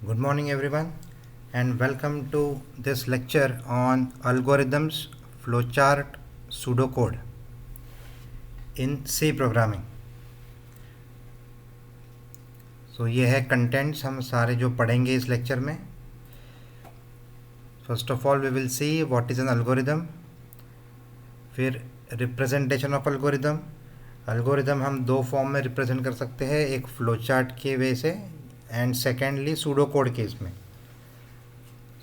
Good morning, everyone, and welcome to this lecture on algorithms, flowchart, pseudocode in C programming. So ये है contents हम सारे जो पढ़ेंगे इस लेक्चर में. First of all we will see what is an algorithm, फिर representation of algorithm. Algorithm हम दो फॉर्म में रिप्रेजेंट कर सकते हैं, एक फ्लोचार्ट के वे से एंड सेकेंडली सूडोकोड केस में.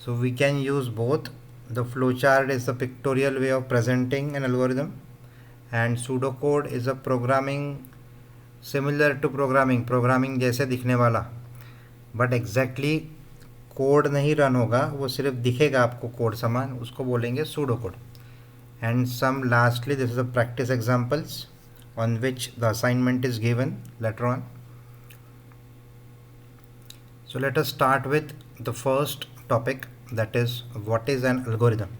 So we can use both. The flowchart is the pictorial way of presenting an algorithm and pseudocode is a programming similar to programming जैसे दिखने वाला, बट एग्जैक्टली कोड नहीं run होगा, वो सिर्फ दिखेगा आपको कोड समान, उसको बोलेंगे pseudocode. And some lastly this is the practice examples on which the assignment is given later on. So let us start with the first topic, that is what is an algorithm.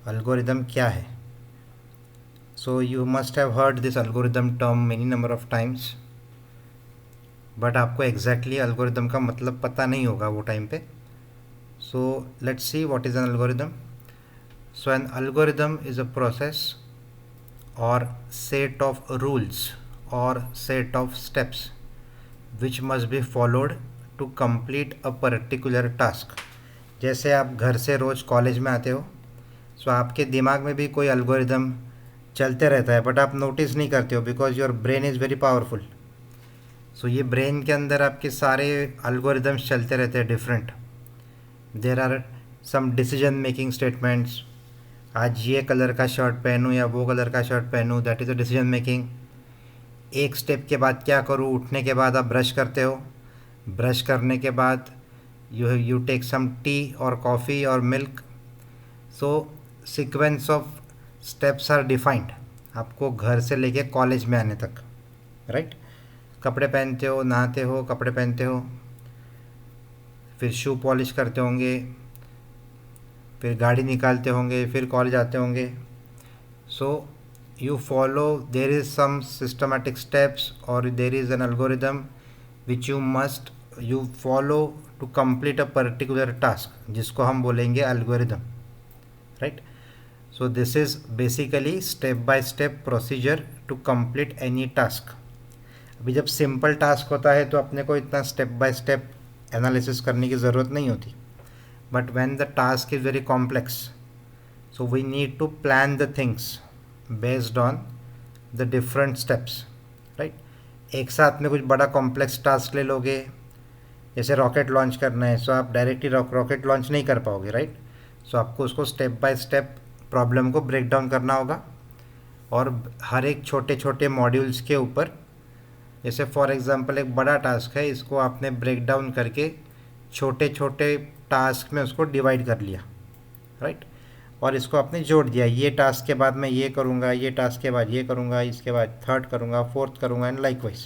Algorithm क्या है? So you must have heard this algorithm term many number of times, but आपको exactly algorithm का मतलब पता नहीं होगा वो time पे. So let's see what is an algorithm. So an algorithm is a process or set of rules or set of steps which must be followed to complete a particular task. जैसे आप घर से रोज़ college में आते हो, सो आपके दिमाग में भी कोई एल्गोरिदम चलते रहता है, बट आप नोटिस नहीं करते हो because your brain is very powerful. So ये ब्रेन के अंदर आपके सारे एल्गोरिदम्स चलते रहते हैं different. There are some decision making statements. आज ये कलर का शर्ट पहनूँ या वो कलर का शर्ट पहनूँ, that is a decision making. एक स्टेप के बाद क्या करूँ, उठने के बाद आप ब्रश करते हो, ब्रश करने के बाद यू टेक सम टी और कॉफ़ी और milk. So sequence of steps are defined आपको घर से लेके कॉलेज में आने तक, राइट. कपड़े पहनते हो, नहाते हो, कपड़े पहनते हो, फिर शू पॉलिश करते होंगे, फिर गाड़ी निकालते होंगे, फिर कॉलेज आते होंगे. सो you follow, there is some systematic steps or there is an algorithm which you follow to complete a particular task, जिसको हम बोलेंगे algorithm, right. So this is basically step by step procedure to complete any task. अभी जब simple task होता है तो अपने को इतना स्टेप बाय स्टेप एनालिसिस करने की ज़रूरत नहीं होती, but when the task is very complex, so we need to plan the things based on the different steps, right. एक साथ में कुछ बड़ा कॉम्प्लेक्स टास्क ले लोगे, जैसे रॉकेट लॉन्च करना है, सो आप डायरेक्टली रॉकेट लॉन्च नहीं कर पाओगे, राइट. सो आपको उसको स्टेप बाय स्टेप प्रॉब्लम को ब्रेक डाउन करना होगा और हर एक छोटे छोटे मॉड्यूल्स के ऊपर, जैसे फॉर एग्जांपल एक बड़ा टास्क है, इसको आपने ब्रेक डाउन करके छोटे छोटे टास्क में उसको डिवाइड कर लिया, राइट. और इसको आपने जोड़ दिया, ये टास्क के बाद मैं ये करूँगा, ये टास्क के बाद ये करूँगा, इसके बाद थर्ड करूँगा, फोर्थ करूँगा, and likewise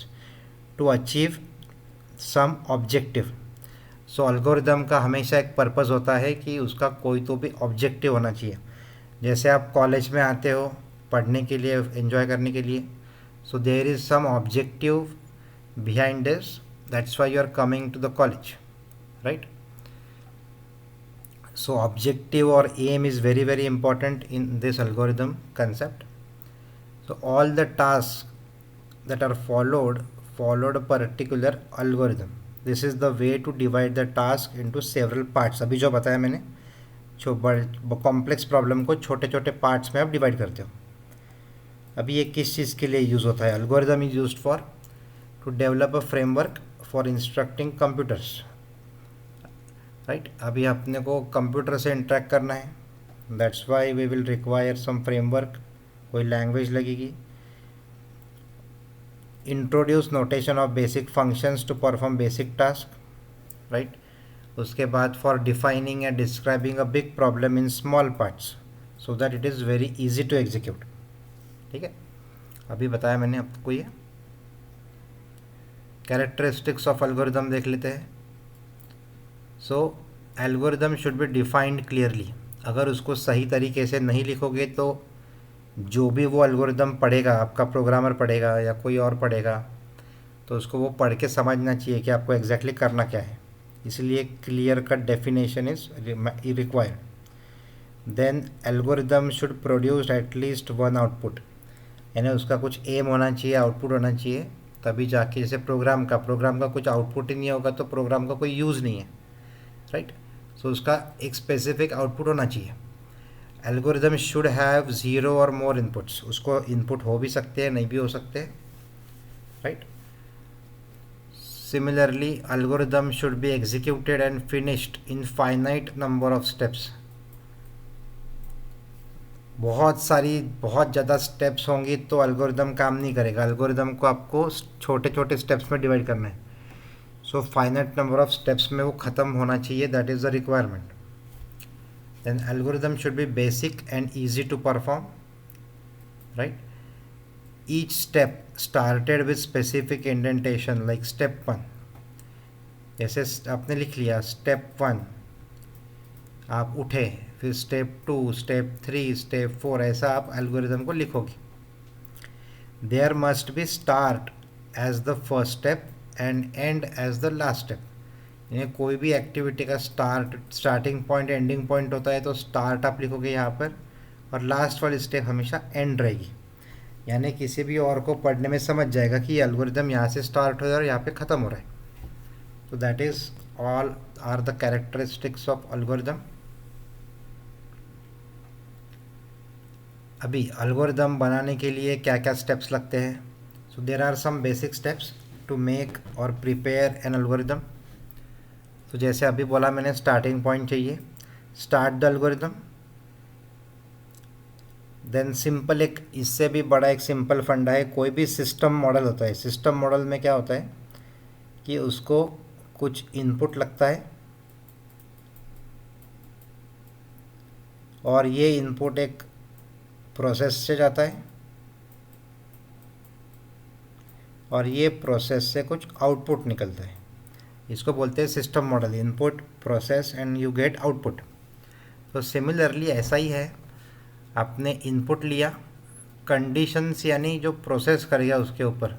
to achieve some objective. So algorithm का हमेशा एक पर्पस होता है कि उसका कोई तो भी ऑब्जेक्टिव होना चाहिए. जैसे आप कॉलेज में आते हो पढ़ने के लिए, एंजॉय करने के लिए, so there is some objective behind this, that's why you are coming to the college, right. So objective or aim is very very important in this algorithm concept. So all the tasks that are followed a particular algorithm. This is the way to divide the task into several parts. अभी जो बताया मैंने, जो complex problem को छोटे छोटे parts में आप डिवाइड करते हो. अभी ये किस चीज़ के लिए यूज़ होता है? algorithm is used for to develop a framework for instructing computers, right. अभी अपने को कंप्यूटर से इंटरेक्ट करना है, that's why we will require some framework, कोई लैंग्वेज लगेगी. Introduce notation of basic functions to perform basic task, right. उसके बाद for defining and describing a big problem in small parts so that it is very easy to execute. ठीक है, अभी बताया मैंने आपको. ये कैरेक्टरिस्टिक्स ऑफ एल्गोरिदम देख लेते हैं. So algorithm should be defined clearly. अगर उसको सही तरीके से नहीं लिखोगे तो जो भी वो एल्गोरिदम पढ़ेगा, आपका प्रोग्रामर पढ़ेगा या कोई और पढ़ेगा, तो उसको वो पढ़ के समझना चाहिए कि आपको एग्जैक्टली करना क्या है, इसलिए clear cut definition is required. Then algorithm should produce at least one output, यानी उसका कुछ एम होना चाहिए, आउटपुट होना चाहिए, तभी जाके, जैसे प्रोग्राम का कुछ आउटपुट ही नहीं होगा तो प्रोग्राम का कोई यूज़ नहीं है, राइट। सो उसका एक स्पेसिफिक आउटपुट होना चाहिए। एल्गोरिदम शुड हैव ज़ीरो और मोर इनपुट्स, उसको इनपुट हो भी सकते हैं, नहीं भी हो सकते, right. Similarly algorithm should be executed and finished in finite number of steps. बहुत ज़्यादा स्टेप्स होंगी तो एल्गोरिदम काम नहीं करेगा, एल्गोरिदम को आपको छोटे छोटे स्टेप्स में डिवाइड करना है। So finite number of steps में वो ख़त्म होना चाहिए, that is the requirement. Then algorithm should be basic and easy to perform, right. Each step started with specific indentation, like step 1, जैसे आपने लिख लिया स्टेप 1, आप उठे, फिर स्टेप 2, स्टेप 3, स्टेप 4, ऐसा आप एल्गोरिदम को लिखोगे। There must be start as the first step and end as the last step, यानी कोई भी एक्टिविटी का स्टार्टिंग पॉइंट एंडिंग पॉइंट होता है, तो स्टार्ट आप लिखोगे यहाँ पर, और लास्ट वाली स्टेप हमेशा एंड रहेगी, यानी किसी भी और को पढ़ने में समझ जाएगा कि ये एल्गोरिदम यहाँ से स्टार्ट हो रहा है और यहाँ पे ख़त्म हो रहा है। तो that is all are the characteristics of algorithm. अभी एल्गोरिदम बनाने के लिए क्या क्या स्टेप्स लगते हैं? So there are some basic steps to make or prepare an algorithm. तो जैसे अभी बोला मैंने, स्टार्टिंग पॉइंट चाहिए, start the algorithm. Then simple, एक इससे भी बड़ा एक सिंपल फंडा है, कोई भी सिस्टम मॉडल होता है, सिस्टम मॉडल में क्या होता है कि उसको कुछ इनपुट लगता है और ये इनपुट एक प्रोसेस से जाता है और ये प्रोसेस से कुछ आउटपुट निकलता है, इसको बोलते हैं system model, input process and you get output. तो सिमिलरली ऐसा ही है, आपने इनपुट लिया, कंडीशंस यानी जो प्रोसेस करेगा उसके ऊपर,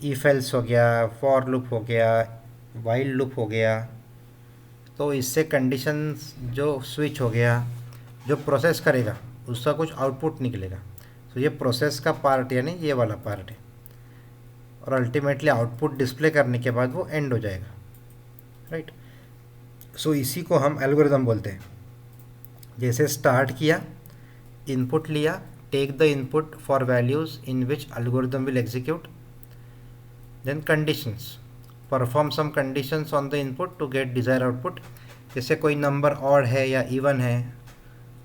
इफ एल्स हो गया, फॉर लूप हो गया, वाइल लूप हो गया, तो इससे कंडीशंस जो स्विच हो गया, जो प्रोसेस करेगा उसका कुछ आउटपुट निकलेगा। तो ये प्रोसेस का पार्ट यानी ये वाला पार्ट है, और अल्टीमेटली आउटपुट डिस्प्ले करने के बाद वो एंड हो जाएगा, राइट। सो इसी को हम एल्गोरिदम बोलते हैं। जैसे स्टार्ट किया, इनपुट लिया, take the input for values in which algorithm will execute, then conditions, perform some conditions on the input to get desire output. जैसे कोई नंबर ऑड है या इवन है,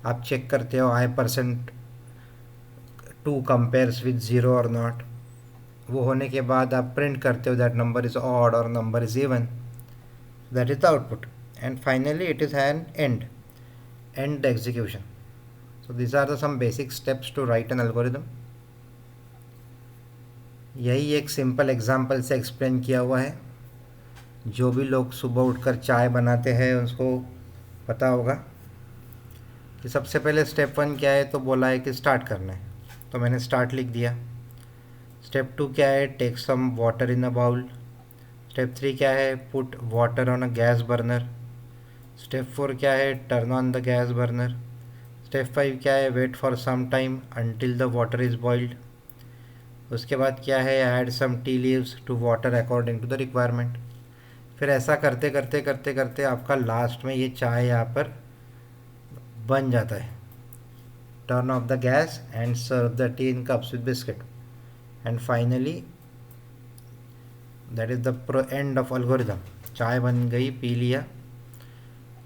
आप चेक करते हो i% 2 कंपेयर्स विद 0 और नॉट, वो होने के बाद आप प्रिंट करते हो दैट नंबर इज़ ऑड और number is even, that is the output, and finally it is an end the execution. So these are the some basic steps to write an algorithm. यही एक simple example से explain किया हुआ है, जो भी लोग सुबह उठकर चाय बनाते हैं उसको पता होगा कि सबसे पहले स्टेप 1 क्या है, तो बोला है कि स्टार्ट करना है, तो मैंने स्टार्ट लिख दिया। स्टेप 2 क्या है, take some water in a bowl. Step 3 क्या है, put water on a gas burner. Step 4 क्या है, turn on the gas burner. Step 5 क्या है, wait for some time until the water is boiled. उसके बाद क्या है, add some tea leaves to water according to the requirement. फिर ऐसा करते करते करते करते आपका लास्ट में ये चाय यहाँ पर बन जाता है। Turn off the gas and serve the tea in cups with biscuit, and finally that is the end of algorithm. चाय बन गई, पी लिया,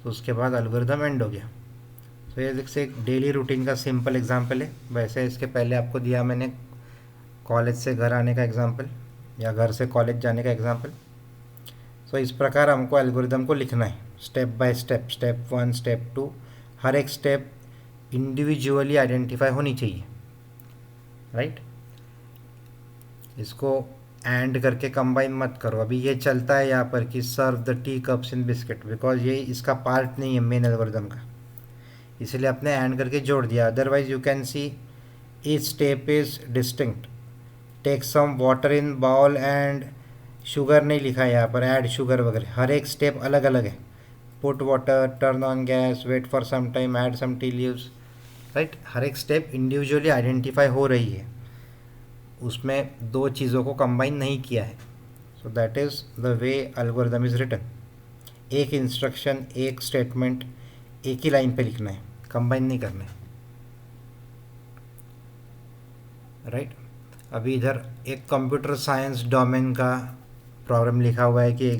तो उसके बाद एल्गोरिदम एंड हो गया। तो ये जैसे एक डेली रूटीन का सिंपल एग्जांपल है। वैसे इसके पहले आपको दिया मैंने कॉलेज से घर आने का एग्जांपल या घर से कॉलेज जाने का एग्जांपल। तो इस प्रकार हमको एल्गोरिदम को लिखना है, step by step, step 1, step 2, हर एक स्टेप इंडिविजुअली आइडेंटिफाई होनी चाहिए, राइट। इसको एंड करके कंबाइन मत करो। अभी ये चलता है यहाँ पर कि serve the tea cups in biscuit, because ये इसका पार्ट नहीं है मेन एल्गोरिदम का, इसलिए आपने एंड करके जोड़ दिया। Otherwise you can see each step is distinct, take some water in bowl and sugar नहीं लिखा है यहाँ पर, ऐड शुगर वगैरह, हर एक स्टेप अलग अलग है. Put water, turn on gas, wait for some time, add some tea leaves, right. हर एक स्टेप इंडिविजुअली आइडेंटिफाई हो रही है, उसमें दो चीज़ों को कंबाइन नहीं किया है. So that is the way algorithm is written. एक इंस्ट्रक्शन, एक स्टेटमेंट एक ही लाइन पे लिखना है, कंबाइन नहीं करना है, राइट. अभी इधर एक कंप्यूटर साइंस डोमेन का प्रॉब्लम लिखा हुआ है कि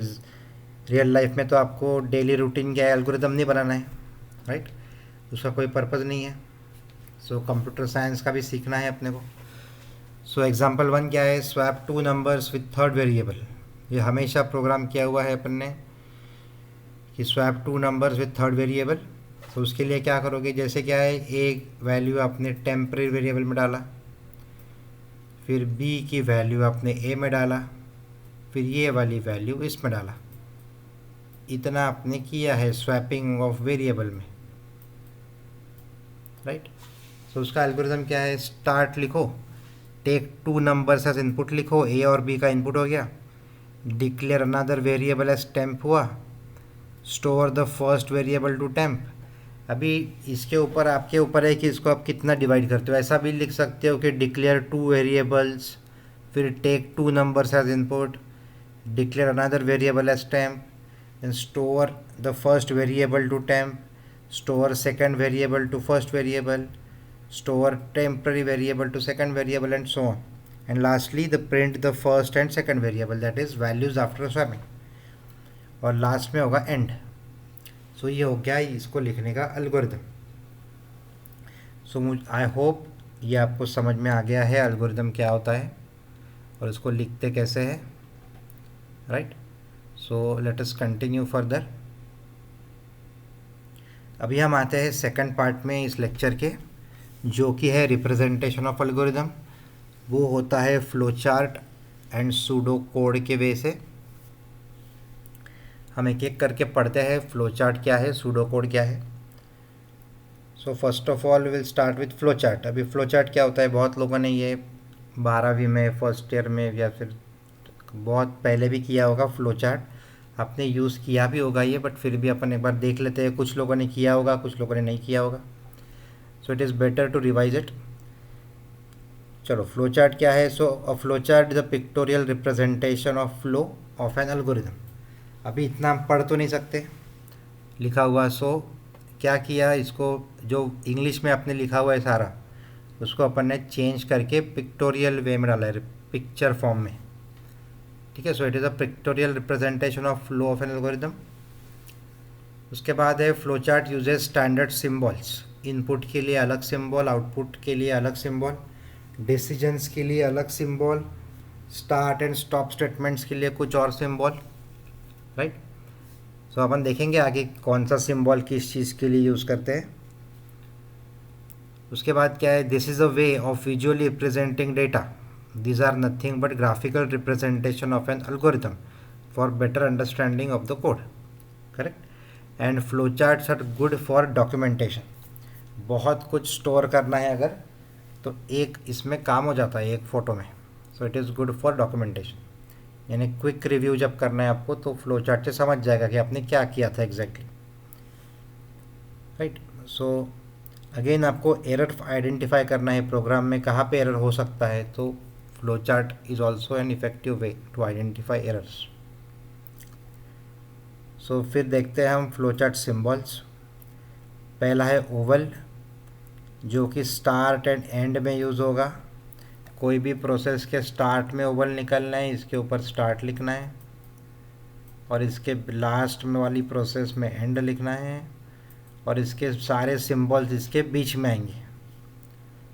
रियल लाइफ में तो आपको डेली रूटीन का एल्गोरिदम नहीं बनाना है, राइट. उसका कोई पर्पज़ नहीं है. सो कंप्यूटर साइंस का भी सीखना है अपने को. सो एग्जांपल 1 क्या है, swap 2 numbers with third variable. ये हमेशा प्रोग्राम किया हुआ है अपन ने कि swap 2 numbers with third variable. तो उसके लिए क्या करोगे, जैसे क्या है, एक वैल्यू आपने टेम्परेरी वेरिएबल में डाला, फिर बी की वैल्यू आपने ए में डाला, फिर ये वाली वैल्यू इसमें डाला. इतना आपने किया है स्वैपिंग ऑफ वेरिएबल में, राइट. सो उसका एल्गोरिथम क्या है, स्टार्ट लिखो, टेक 2 नंबर्स एज इनपुट लिखो, ए और बी का इनपुट हो गया, declare another variable as temp हुआ, store the first variable to temp. अभी इसके ऊपर आपके ऊपर है कि इसको आप कितना डिवाइड करते हो. ऐसा भी लिख सकते हो कि डिक्लेयर 2 वेरिएबल्स, फिर take 2 numbers as input, declare another variable as temp, then store the first variable to temp, store second variable to first variable, store temporary variable to second variable and so on. And lastly the print the first and second variable, that is values after swapping. और last में होगा and. सो ये हो गया इसको लिखने का algorithm. So I hope ये आपको समझ में आ गया है एल्गोरिदम क्या होता है और इसको लिखते कैसे है, right. So let us continue further. अभी हम आते हैं सेकंड पार्ट में इस लेक्चर के, जो कि है रिप्रेजेंटेशन ऑफ एल्गोरिदम. वो होता है flow chart and pseudo code के वे से. हम एक एक करके पढ़ते हैं, फ्लो चार्ट क्या है, सूडो कोड क्या है. So first of all will start with flow chart. अभी फ्लो चार्ट क्या होता है, बहुत लोगों ने ये 12वीं में, फर्स्ट ईयर में या फिर बहुत पहले भी किया होगा. फ्लो चार्ट आपने यूज़ किया भी होगा ये, बट फिर भी अपन एक बार देख लेते हैं. कुछ लोगों ने किया होगा, कुछ लोगों ने नहीं किया होगा. So it is better to revise it. चलो फ्लो चार्ट क्या है. So a flow chart is a pictorial representation of flow of an algorithm. अभी इतना हम पढ़ तो नहीं सकते लिखा हुआ. सो क्या किया, इसको जो इंग्लिश में आपने लिखा हुआ है सारा, उसको अपन ने चेंज करके पिक्टोरियल वे में डाला है, पिक्चर फॉर्म में, ठीक है. सो it is a pictorial representation of flow of an algorithm. उसके बाद है flow chart uses standard symbols. Input के लिए अलग सिम्बॉल, आउटपुट के लिए अलग सिम्बॉल, डिसीजंस के लिए अलग symbol, start and stop statements के लिए कुछ और सिम्बॉल, राइट. सो अपन देखेंगे आगे कौन सा सिंबल किस चीज़ के लिए यूज़ करते हैं. उसके बाद क्या है, this is a way of visually representing data. These are nothing but graphical representation of an algorithm for better understanding of the code, correct. And flow charts are good for documentation. बहुत कुछ store करना है अगर, तो एक इसमें काम हो जाता है, एक फ़ोटो में. सो it is good for documentation. यानी क्विक रिव्यू जब करना है आपको, तो फ्लो चार्ट से समझ जाएगा कि आपने क्या किया था एग्जैक्टली, राइट. सो अगेन आपको एरर आइडेंटिफाई करना है प्रोग्राम में, कहाँ पे एरर हो सकता है. तो flow chart is also an effective way to identify errors. So फिर देखते हैं हम फ्लो चार्ट सिम्बॉल्स. पहला है ओवल, जो कि स्टार्ट एंड एंड में यूज़ होगा. कोई भी प्रोसेस के स्टार्ट में ओवल निकलना है, इसके ऊपर स्टार्ट लिखना है, और इसके लास्ट में वाली प्रोसेस में एंड लिखना है, और इसके सारे सिंबल्स इसके बीच में आएंगे,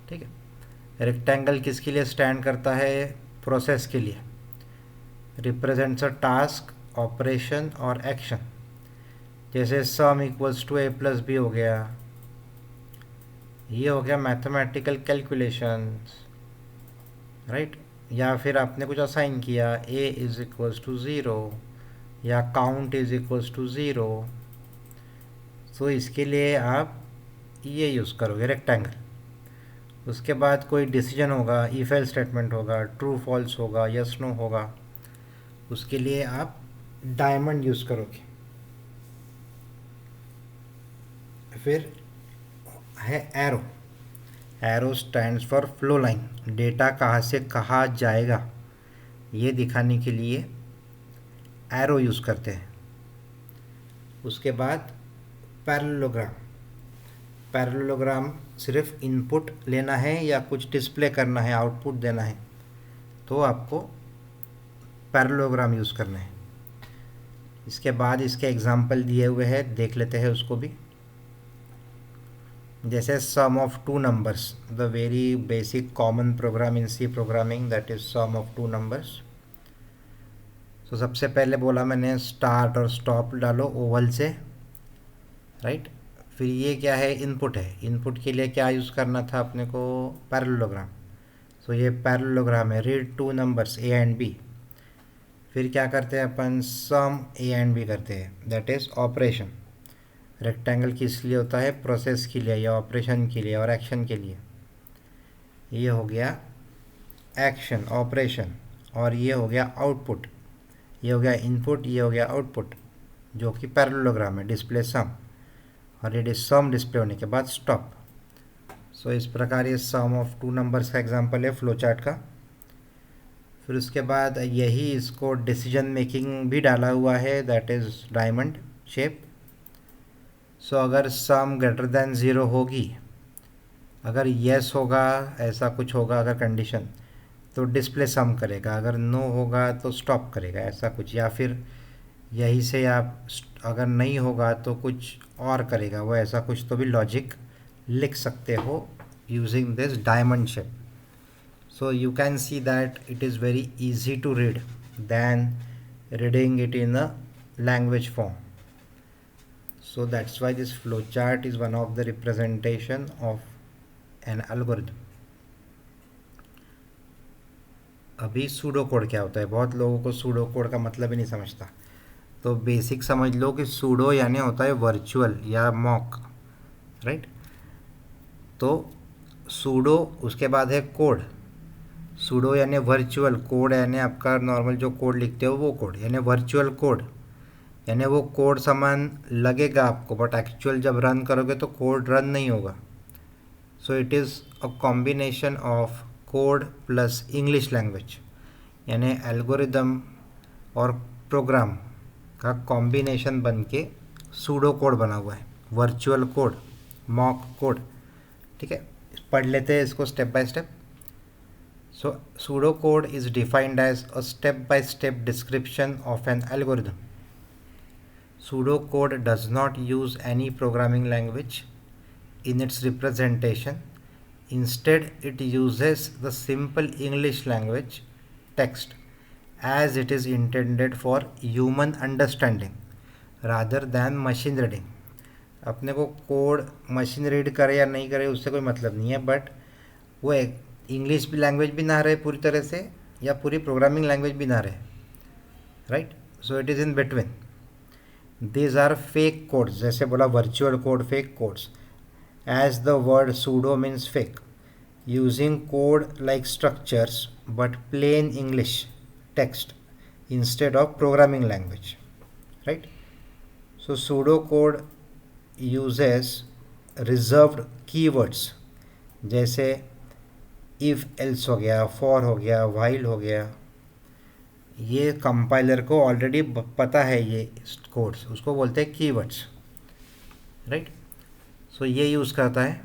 ठीक है. रेक्टेंगल किसके लिए स्टैंड करता है, प्रोसेस के लिए. रिप्रेजेंट्स अ टास्क, ऑपरेशन और एक्शन. जैसे sum equals to A plus B हो गया, ये हो गया मैथमेटिकल कैलकुलेशंस, राइट. या फिर आपने कुछ असाइन किया, A is equals to zero या count is equals to zero. तो इसके लिए आप ये यूज़ करोगे रेक्टेंगल. उसके बाद कोई डिसीजन होगा, इफ एल्स स्टेटमेंट होगा, ट्रू फॉल्स होगा, यस नो होगा, उसके लिए आप डायमंड यूज़ करोगे। फिर है arrow. Arrow stands for flow line, data कहाँ से कहाँ जाएगा ये दिखाने के लिए एरो यूज़ करते हैं। उसके बाद पैरेललोग्राम। पैरेललोग्राम सिर्फ इनपुट लेना है या कुछ डिस्प्ले करना है, आउटपुट देना है, तो आपको पैरेललोग्राम यूज़ करना है। इसके बाद इसके एग्जाम्पल दिए हुए हैं, देख लेते हैं उसको भी। जैसे sum of two numbers, the very basic common program in C programming, that is sum of two numbers. तो सबसे पहले बोला मैंने स्टार्ट और स्टॉप डालो ओवल से, राइट। फिर ये क्या है, इनपुट है। इनपुट के लिए क्या यूज़ करना था अपने को, पैरेललोग्राम। तो ये पैरेललोग्राम है, read two numbers A and B. फिर क्या करते हैं अपन, सम ए एंड बी करते हैं, दैट इज़ ऑपरेशन। रेक्टेंगल किस लिए होता है, प्रोसेस के लिए या ऑपरेशन के लिए और एक्शन के लिए। ये हो गया एक्शन, ऑपरेशन, और ये हो गया आउटपुट। ये हो गया इनपुट, ये हो गया आउटपुट, जो कि पैरेललोग्राम है, डिस्प्ले सम। और ये सम डिस्प्ले होने के बाद स्टॉप। सो इस प्रकार ये सम ऑफ टू नंबर्स का एग्जांपल है फ्लो चार्ट का। फिर उसके बाद यही इसको डिसीजन मेकिंग भी डाला हुआ है, दैट इज़ डायमंड शेप। सो अगर सम ग्रेटर देन 0 होगी, अगर येस होगा, ऐसा कुछ होगा अगर कंडीशन, तो डिस्प्ले सम करेगा, अगर नो होगा तो स्टॉप करेगा, ऐसा कुछ। या फिर यही से आप अगर नहीं होगा तो कुछ और करेगा वो, ऐसा कुछ तो भी लॉजिक लिख सकते हो using this diamond shape. So you can see that it is very easy to read than reading it in a language form. So that's why this flowchart is one of the representation of an algorithm. अभी pseudo code क्या होता है, बहुत लोगों को pseudo code का मतलब ही नहीं समझता। तो बेसिक समझ लो कि सूडो यानी होता है वर्चुअल या मॉक, राइट। तो सूडो, उसके बाद है कोड। सूडो यानी वर्चुअल, कोड यानी आपका नॉर्मल जो कोड लिखते हो वो कोड, यानी वर्चुअल कोड, यानी वो कोड समान लगेगा आपको, बट एक्चुअल जब रन करोगे तो कोड रन नहीं होगा। So it is a combination of code plus English language, यानी एल्गोरिदम और प्रोग्राम का कॉम्बिनेशन बन के सूडो कोड बना हुआ है, वर्चुअल कोड, मॉक कोड। ठीक है, पढ़ लेते हैं इसको step by step. So pseudocode is defined as a step-by-step description of an algorithm. Pseudocode does not use any programming language in its representation. Instead, it uses the simple English language text as it is intended for human understanding rather than machine reading. अपने को code machine read करे या नहीं करे उससे कोई मतलब नहीं है, बट वो एक इंग्लिश भी लैंग्वेज भी ना रहे पूरी तरह से, या पूरी प्रोग्रामिंग लैंग्वेज भी ना रहे, right. So it is in between. These are fake codes, जैसे बोला virtual code, fake codes, as the word pseudo means fake, using code like structures but plain English text instead of programming language, right. So pseudo code uses reserved keywords, जैसे if else हो गया, for हो गया, while हो गया। ये compiler को already पता है ये कोड्स, उसको बोलते हैं कीवर्ड्स, राइट। सो ये यूज़ करता है।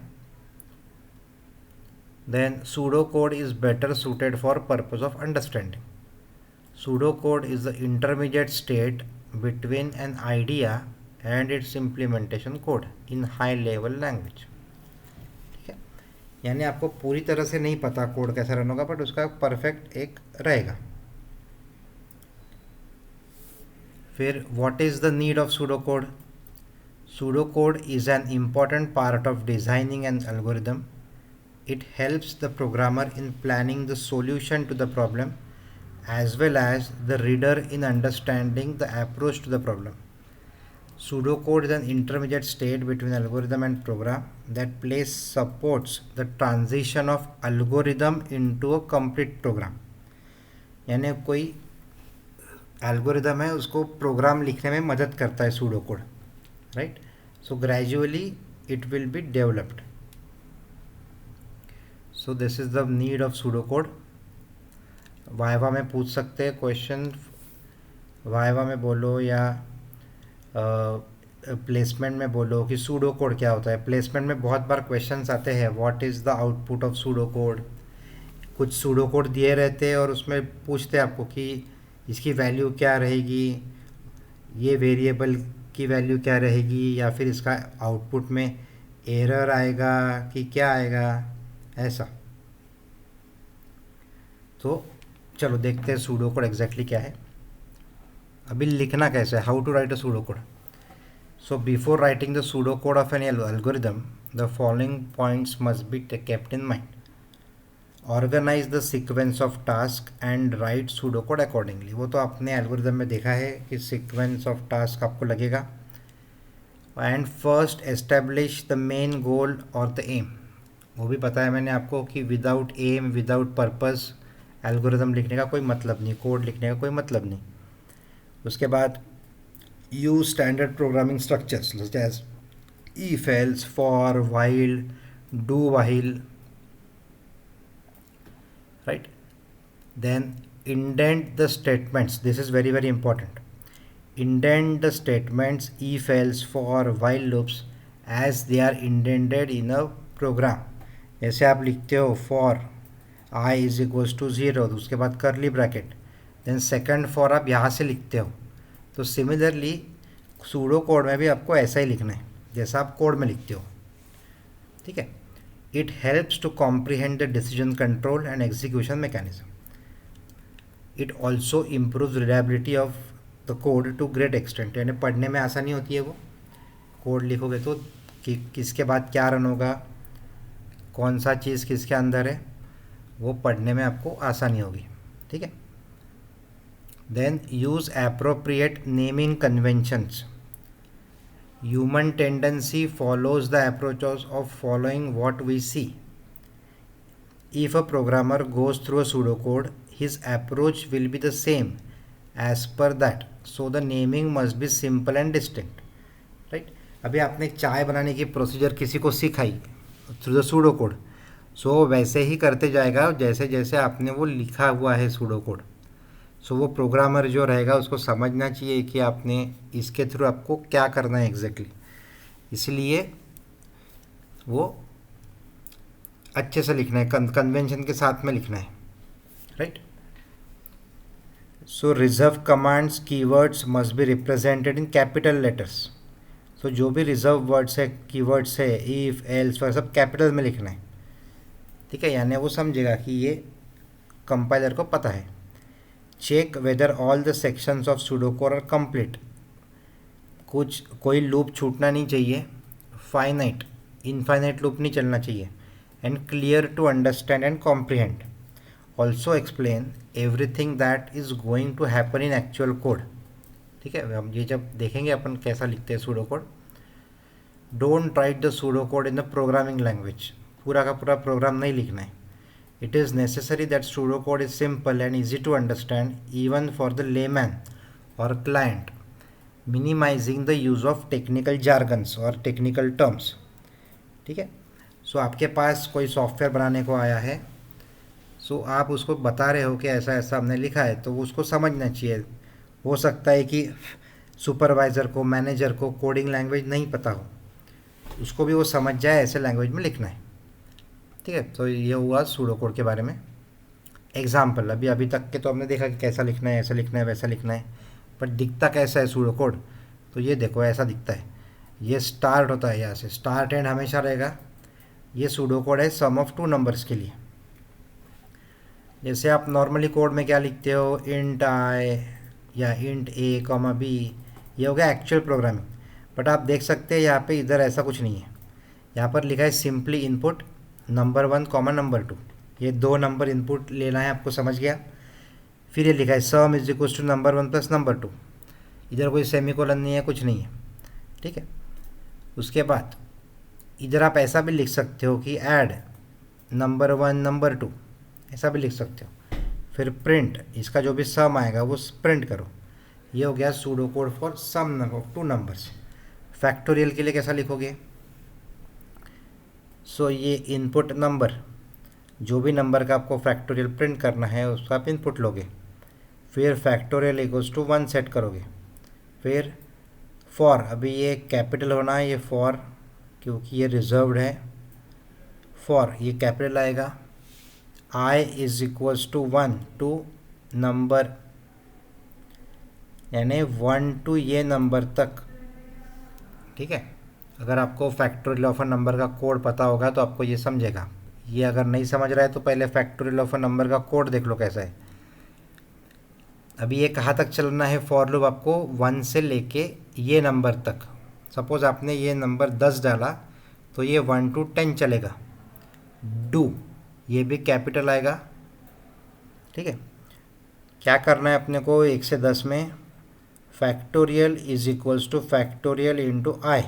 Then pseudo code is better suited for purpose of understanding. Pseudo code is the intermediate state between an idea and its implementation code in high level language. यानी आपको पूरी तरह से नहीं पता कोड कैसा रन होगा, बट उसका परफेक्ट एक रहेगा। फिर what is the need of pseudo code. Pseudo code is an important part of designing N algorithm. It helps the programmer in planning the solution to the problem as well as the reader in understanding the approach to the problem. Pseudocode is an intermediate state between algorithm and program that place supports the transition of algorithm into a complete program. यानी कोई algorithm है उसको programme लिखने में मदद करता है pseudo code, right. So gradually it will be developed. So this is the need of pseudo code. Viva में पूछ सकते हैं क्वेश्चन, वाइवा में बोलो या प्लेसमेंट में बोलो कि सूडो कोड क्या होता है. प्लेसमेंट में बहुत बार क्वेश्चंस आते हैं, what is the output of pseudo code. कुछ सूडो कोड दिए रहते हैं और उसमें पूछते हैं आपको कि इसकी वैल्यू क्या रहेगी, ये वेरिएबल की वैल्यू क्या रहेगी, या फिर इसका आउटपुट में एरर आएगा कि क्या आएगा, ऐसा. तो चलो देखते हैं सूडो कोड एग्जैक्टली क्या है. अभी लिखना कैसे है, how to write a pseudo code. So before writing the pseudo code of an algorithm the following points must be kept in mind. Organize the sequence of task and write pseudo code accordingly. वो तो आपने algorithm में देखा है कि sequence of task आपको लगेगा. And first establish the main goal और द एम. वो भी पता है मैंने आपको कि without aim, without purpose algorithm लिखने का कोई मतलब नहीं, कोड लिखने का कोई मतलब नहीं. उसके बाद use standard programming structures such as if else, for, while, do while, right. Then indent the statements. This is very very important. Indent the statements if else, for, while loops as they are indented in a program. जैसे आप लिखते हो for I is equals to 0, तो उसके बाद करली bracket, then second for आप यहाँ से लिखते हो. तो सिमिलरली सूडो कोड में भी आपको ऐसा ही लिखना है जैसा आप कोड में लिखते हो, ठीक है. It helps to comprehend the decision control and execution mechanism. It also improve reliability of the code to great extent. यानी पढ़ने में आसानी होती है वो. कोड लिखोगे तो कि किसके बाद क्या रन होगा, कौन सा चीज़ किसके अंदर है, वो पढ़ने में आपको आसानी होगी, ठीक है. Then use appropriate naming conventions. Human tendency follows the approaches of following what we see. If a programmer goes through a pseudocode, his approach will be the same as per that. So the naming must be simple and distinct. Right? अभी आपने चाय बनाने की procedure किसी को सिखाई through the pseudo code, सो वैसे ही करते जाएगा जैसे जैसे आपने वो लिखा हुआ है सूडो कोड. सो वो प्रोग्रामर जो रहेगा उसको समझना चाहिए कि आपने इसके थ्रू आपको क्या करना है एग्जैक्टली. इसलिए वो अच्छे से लिखना है, कन्वेंशन के साथ में लिखना है, right. So reserve commands keywords must be represented in capital letters. So जो भी रिजर्व वर्ड्स है, कीवर्ड्स है, इफ, एल्स, वह सब कैपिटल में लिखना है, ठीक है. यानी वो समझेगा कि ये कंपाइलर को पता है. Check whether all the sections of pseudocode are complete. कोई लूप छूटना नहीं चाहिए. फाइनाइट, इनफाइनाइट लूप नहीं चलना चाहिए. And clear to understand and comprehend. Also explain everything that is going to happen in actual code, ठीक है. हम ये जब देखेंगे अपन कैसा लिखते हैं pseudo code. Don't write the pseudo code in the programming language. पूरा का पूरा प्रोग्राम नहीं लिखना है. It is necessary that pseudocode is simple and easy to understand even for the layman or client, minimizing the use of technical jargons or technical terms, ठीक है. सो आपके पास कोई सॉफ्टवेयर बनाने को आया है, सो आप उसको बता रहे हो कि ऐसा ऐसा हमने लिखा है, तो उसको समझना चाहिए. हो सकता है कि सुपरवाइज़र को, मैनेजर को कोडिंग लैंग्वेज नहीं पता हो, उसको भी वो समझ जाए ऐसे लैंग्वेज में लिखना है, ठीक है. तो ये हुआ सूडो कोड के बारे में एग्जाम्पल. अभी तक के तो हमने देखा कि कैसा लिखना है, ऐसा लिखना है, वैसा लिखना है, पर दिखता कैसा है सूडो कोड. तो ये देखो ऐसा दिखता है. ये स्टार्ट होता है यहाँ से, स्टार्ट एंड हमेशा रहेगा. ये सूडो कोड है सम ऑफ टू नंबर्स के लिए. जैसे आप नॉर्मली कोड में क्या लिखते हो, इंट आई या इंट ए कॉमा बी, ये हो गया एक्चुअल प्रोग्रामिंग. बट आप देख सकते हैं यहाँ पे इधर ऐसा कुछ नहीं है. यहाँ पर लिखा है simply input number 1 comma number 2. ये 2 नंबर इनपुट लेना है आपको, समझ गया. फिर ये लिखा है sum is equal to number 1 plus number 2. इधर कोई सेमीकोलन नहीं है, कुछ नहीं है. ठीक है। उसके बाद इधर आप ऐसा भी लिख सकते हो कि ऐड नंबर 1 नंबर 2, ऐसा भी लिख सकते हो। फिर प्रिंट, इसका जो भी सम आएगा वो प्रिंट करो। ये हो गया pseudo code for sum of 2 numbers. Factorial के लिए कैसा लिखोगे? सो ये इनपुट नंबर, जो भी नंबर का आपको फैक्टोरियल प्रिंट करना है उसका आप इनपुट लोगे। फिर फैक्टोरियल इक्वल्स टू 1 सेट करोगे। फिर फॉर, अभी ये कैपिटल होना है, ये फॉर क्योंकि ये रिजर्व्ड है। फॉर ये कैपिटल आएगा। I is equals to 1 to number, यानी 1 टू ये नंबर तक। ठीक है, अगर आपको फैक्टोरियल ऑफ अ नंबर का कोड पता होगा तो आपको ये समझेगा। ये अगर नहीं समझ रहा है तो पहले फैक्टोरियल ऑफ अ नंबर का कोड देख लो कैसा है। अभी ये कहाँ तक चलना है फॉर लूप आपको? 1 से लेके ये नंबर तक। सपोज आपने ये नंबर 10 डाला तो ये 1 टू 10 चलेगा। डू, ये भी कैपिटल आएगा। ठीक है, क्या करना है अपने को? 1 से 10 में factorial is equals to factorial into i.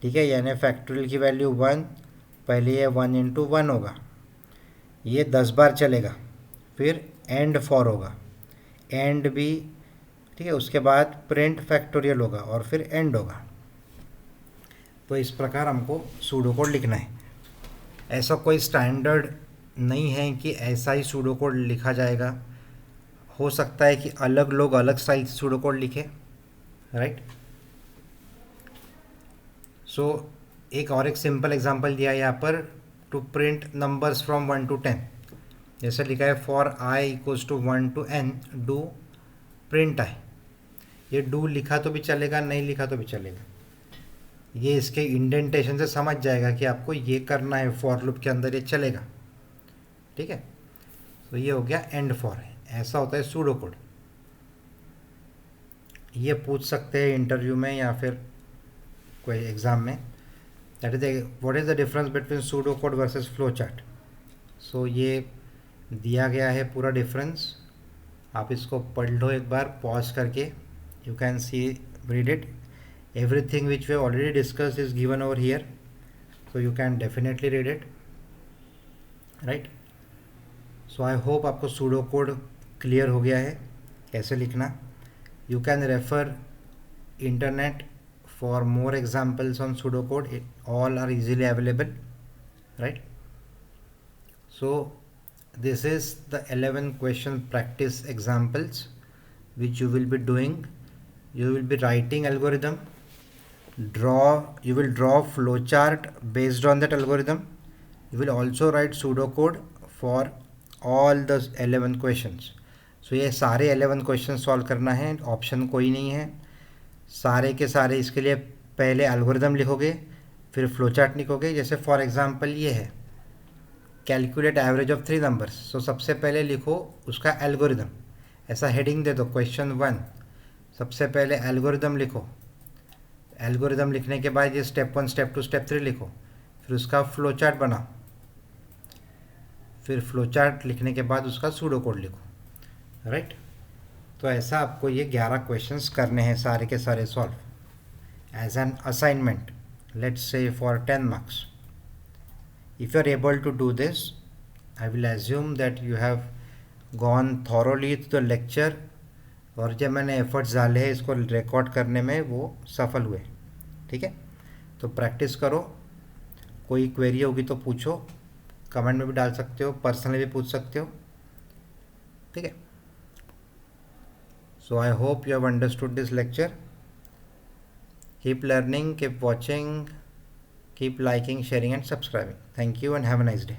ठीक है, यानी फैक्टोरियल की वैल्यू 1, पहले ये 1 इंटू 1 होगा, ये 10 बार चलेगा। फिर एंड फॉर होगा, एंड भी। ठीक है, उसके बाद प्रिंट फैक्टोरियल होगा और फिर एंड होगा। तो इस प्रकार हमको सूडो कोड लिखना है। ऐसा कोई स्टैंडर्ड नहीं है कि ऐसा ही सूडो कोड लिखा जाएगा। हो सकता है कि अलग लोग अलग स्टाइल से सूडो कोड लिखे, राइट। सो एक और एक सिंपल एग्जांपल दिया है यहाँ पर, to print numbers from 1 to 10। जैसे लिखा है for i equals to 1 to n do print i. ये डू लिखा तो भी चलेगा, नहीं लिखा तो भी चलेगा। ये इसके इंडेंटेशन से समझ जाएगा कि आपको ये करना है, फॉर लूप के अंदर ये चलेगा। ठीक है, तो ये हो गया एंड फॉर। ऐसा होता है सूडो कोड। ये पूछ सकते हैं इंटरव्यू में या फिर कोई एग्ज़ाम में, that is what is the difference between pseudo code versus flow chart. So ये दिया गया है पूरा डिफरेंस। आप इसको पढ़ लो एक बार पॉज करके। You can see, read it. Everything which we already discussed is given over here, so you can definitely read it, right. So I hope आपको सूडो कोड क्लियर हो गया है कैसे लिखना। You can refer internet for more examples on pseudocode. All are easily available, right? So this is the 11 question practice examples which you will be doing. You will be writing algorithm, you will draw flowchart based on that algorithm. You will also write pseudocode for all the 11 questions. So ये सारे 11 questions solve करना है, option कोई नहीं है। सारे के सारे इसके लिए पहले एल्गोरिदम लिखोगे, फिर फ्लोचार्ट लिखोगे। जैसे फॉर एग्जांपल ये है कैलकुलेट एवरेज ऑफ 3 नंबर्स। सो सबसे पहले लिखो उसका एल्गोरिदम, ऐसा हेडिंग दे दो क्वेश्चन 1। सबसे पहले एल्गोरिदम लिखो, एल्गोरिदम लिखने के बाद ये स्टेप 1 स्टेप 2 स्टेप 3 लिखो, फिर उसका फ्लोचार्ट बनाओ, फिर फ्लोचार्ट लिखने के बाद उसका सूडो कोड लिखो, राइट। तो ऐसा आपको ये 11 क्वेश्चंस करने हैं, सारे के सारे solve as an assignment, let's say for 10 marks. If you are able to do this, I will assume that you have gone thoroughly to the lecture, और जब मैंने एफर्ट्स डाले हैं इसको रिकॉर्ड करने में वो सफल हुए। ठीक है, तो प्रैक्टिस करो। कोई क्वेरी होगी तो पूछो, कमेंट में भी डाल सकते हो, पर्सनली भी पूछ सकते हो। ठीक है, so I hope you have understood this lecture. Keep learning, keep watching, keep liking, sharing and subscribing. Thank you and have a nice day.